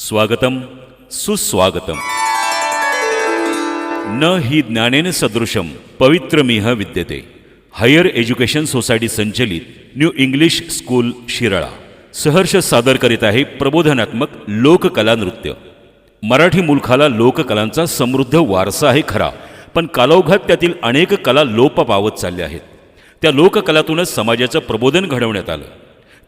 स्वागतम सुस्वागतम। न हि ज्ञानेन सदृशम पवित्रमिह विद्यते। हायर एज्युकेशन सोसायटी संचलित न्यू इंग्लिश स्कूल शिराळा सहर्ष सादर करीत आहे प्रबोधनात्मक लोककला नृत्य। मराठी मुलखाला लोककलांचा समृद्ध वारसा आहे खरा, पण कालौघात त्यातील अनेक कला लोप पावत चालल्या आहेत। त्या लोककलातूनच समाजाचं प्रबोधन घडवण्यात आलं।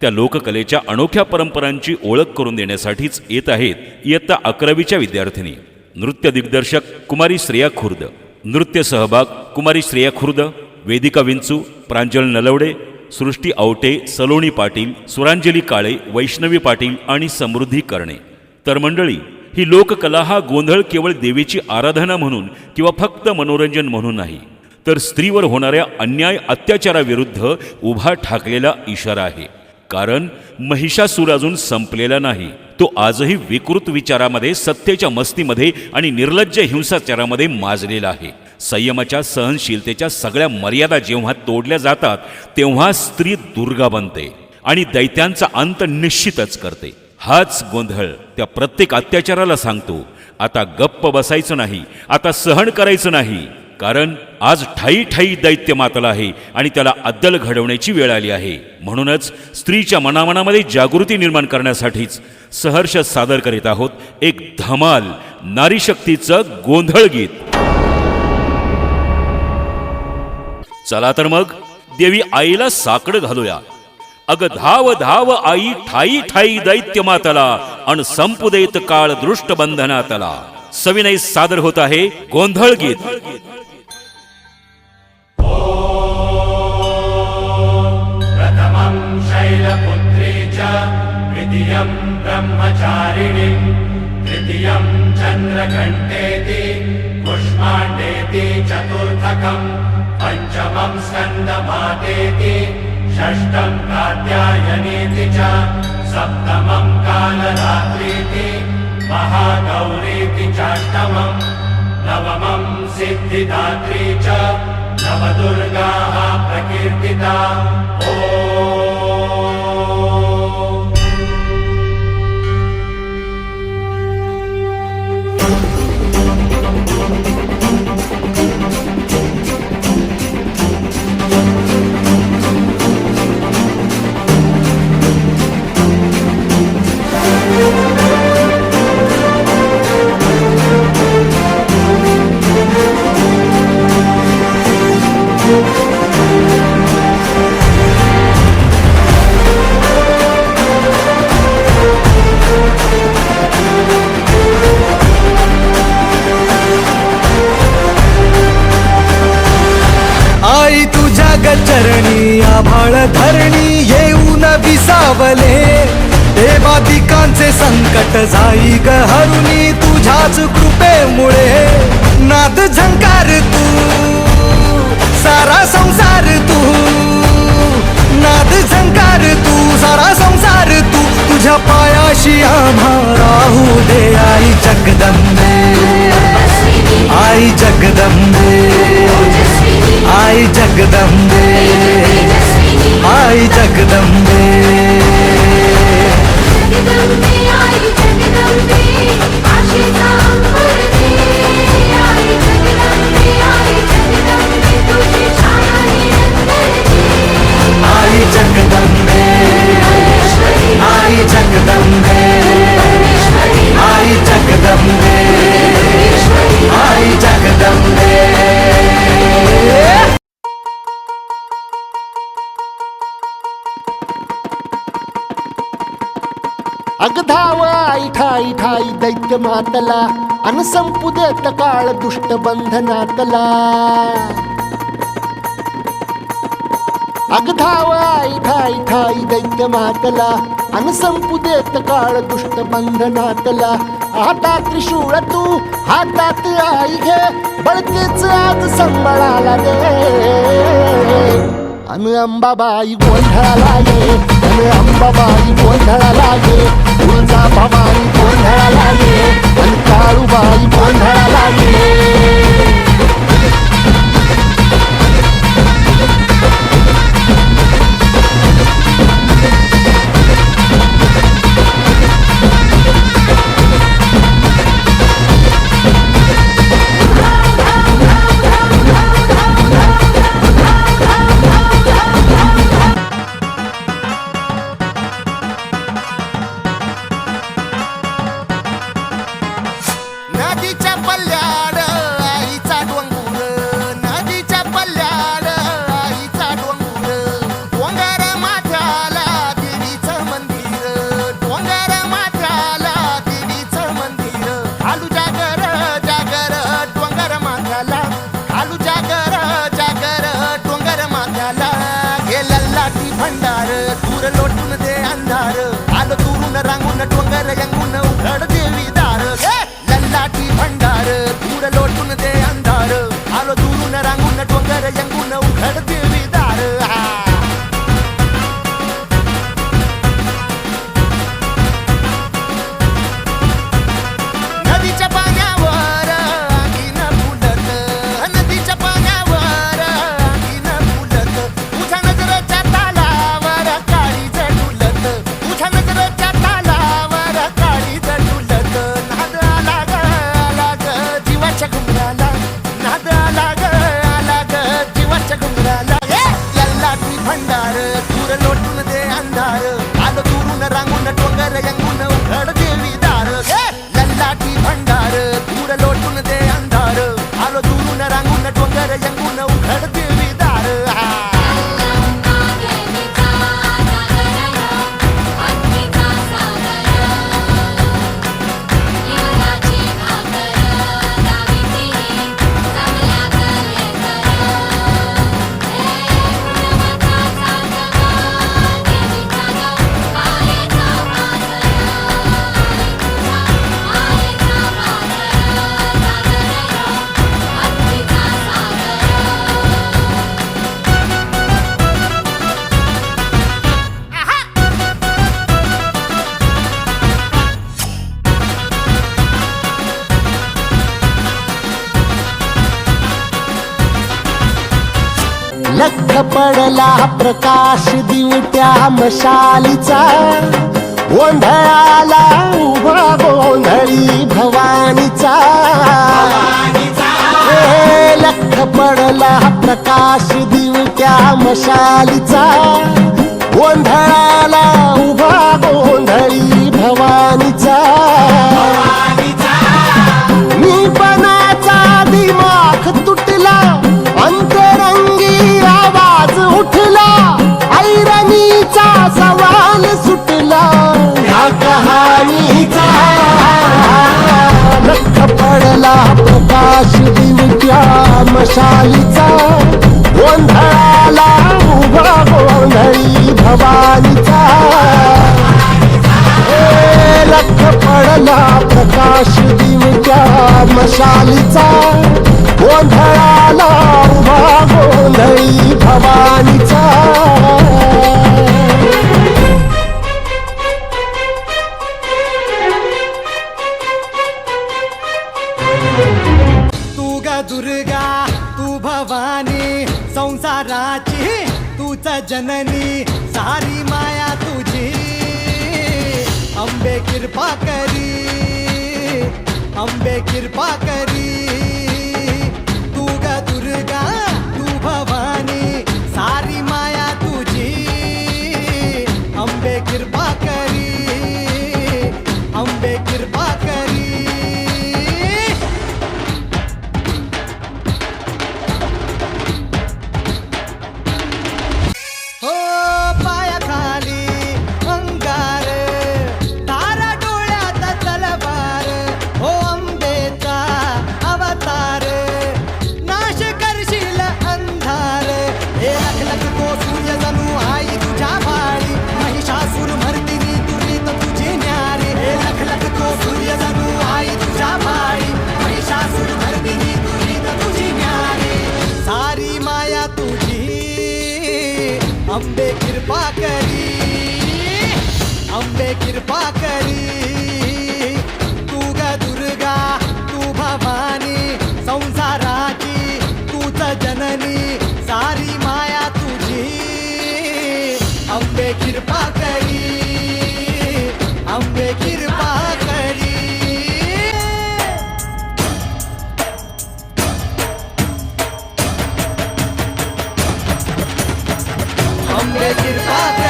त्या लोककलेच्या अनोख्या परंपरांची ओळख करून देण्यासाठीच येत आहेत इयत्ता 11वीच्या विद्यार्थिनी। नृत्य दिग्दर्शक कुमारी श्रेया खुर्द, नृत्य सहभाग कुमारी श्रेया खुर्द, वेदिका विंचू, प्रांजल नलवडे, सृष्टी आवटे, सलोनी पाटील, सुरांजली काळे, वैष्णवी पाटील आणि समृद्धी करणे। तर मंडळी, ही लोककला हा गोंधळ केवळ देवीची आराधना म्हणून किंवा फक्त मनोरंजन म्हणून नाही, तर स्त्रीवर होणाऱ्या अन्याय अत्याचाराविरुद्ध उभा ठाकलेला इशारा आहे। कारण महिषासूर अजून संपलेला नाही, तो आजही विकृत विचारामध्ये, सत्तेच्या मस्तीमध्ये आणि निर्लज्ज हिंसाचारामध्ये माजलेला आहे। संयमाच्या, सहनशीलतेच्या सगळ्या मर्यादा जेव्हा तोडल्या जातात तेव्हा स्त्री दुर्गा बनते आणि दैत्यांचा अंत निश्चितच करते। हाच गोंधळ त्या प्रत्येक अत्याचाराला सांगतो, आता गप्प बसायचं नाही, आता सहन करायचं नाही, कारण आज ठाई ठाई दैत्य मातला आहे आणि त्याला अद्दल घडवण्याची वेळ आली आहे। म्हणूनच स्त्रीच्या मनामनामध्ये जागृती निर्माण करण्यासाठीच सहर्ष सादर करीत आहोत एक धमाल नारी शक्तीचं गोंधळ गीत। चला तर मग देवी आईला साकडं घालूया। अग धाव धाव आई ठाई ठाई दैत्य मातला, अन संपू देत काळ दृष्ट बंधनातला। सविनय सादर होत आहे गोंधळ गीत। द्वितीयं ब्रह्मचारिणीं तृतीयं चन्द्रघण्टेति कुष्माण्डेति चतुर्थकं पञ्चमं स्कन्दमातेति षष्ठं कात्यायनीति च सप्तमं कालरात्रीति महागौरीति चाष्टमं नवमं सिद्धिदात्री च नवदुर्गाः प्रकीर्तिता। चरणी आभाळ धरणी येऊन विसावले, देवादिकांचे संकट जाई ग हरुणी तुझ्याच कृपेमुळे। नाद झंकार तू सारा संसार तू, नाद झंकार तू सारा संसार तू, तुझ्या पायाशी आम्हा राहू दे आई जगदंबे, आई जगदंबे, आई जगदंबे, आई जगदंबे। जगदंबे आई जगदंबे आशीचा अंबरते, आई जगदंबे आई जगदंबे तुझी शान निरंतरते। आई जगदंबे, आई जगदंबे, आई जगदंबे, आई जगदंबे। अग धाव आई ठाई ठाई दैत्य मातला, अन संपू देत काळ दुष्ट बंधनातला। अग धाव आई ठाई ठाई दैत्य मातला, अन संपू देत काळ दुष्ट बंधनातला। हातात त्रिशूळ तू हातात आई घे, बळकेच आज संबळाला दे। अन अंबाबाई गोंधळाला ये, अन अंबाबाई गोंधळाला ये, तुळजा भवानी गोंधळाला ये, अन काळूबाई गोंधळाला ये। रांगून डोंगर यंगून उघड देवी दार लल्लाटी भंडार दूर लोटून दे अंधार आलो दुरून रांगून डोंगर यंगून उघड देवी दार नदीच्या पाण्यावर आगीन फुलत नदीच्या पाण्यावर आगीन फुलत तुझ्या नजरेच्या तालावर काळी झुलत तुझ्या नजरेच्या तालावर काळी झुलत नाद आला ग जीवाच्या घुंगराला नाद आला ग जीवाच्या घुंगराला लल्लाटी भंडार दूर लोटून दे अंधार आलो दुरून रांगून डोंगर यंगून उघड देवी दार लल्लाटी भंडार दूर लोटून दे अंधार आलो दुरून रांगून डोंगर यंगून उघड देवी दार लख पडला प्रकाश दिवट्या मशालीचा गोंधळाला उभा गोंधळी भवानीचा हे लख पडला प्रकाश दिवट्या मशालीचा गोंधळाला उभा गोंधळी भवानीचा मी पणाचा दिमाग तुटला अंतरंगी आवाज उठला ऐरणीचा सवाल सुटला या कहाणीचा लख पडला प्रकाश दिवट्या मशालीचा गोंधळाला उभा गोंधळी भवानीचा लख पडला प्रकाश दिवट्या मशालीचा गोंधळाला उभा गोंधळी भवानीचा तू ग दुर्गा तू भवानी संसाराची तूच जननी सारी माया तुझी अंबे कृपा करी अंबे कृपा करी तू ग दुर्गा तू भवानी सारी माया तुझी अंबे कृपा करी अंबे कृपा करी हो पायाखाली अंगार तारा डोळ्यात तलवार हो अंबेचा अवतार नाश करशील अंधार हे लख लख तो सूर्य जणू आई तुझ्या भाळी महिषासूर मर्दिनी दुरीत तुझी न्यारी हे लख लख तो सूर्य जणू आई तुझ्या भाळी महिषासूर मर्दिनी दुरीत तुझी न्यारी सारी माया तुझी अंबे कृपा करी अंबे कृपा करी तू ग दुर्गा तू भवानी संसाराची तूच जननी सारी माया तुझी अंबे कृपा करी अंबे कृपा करी अंबे कृपा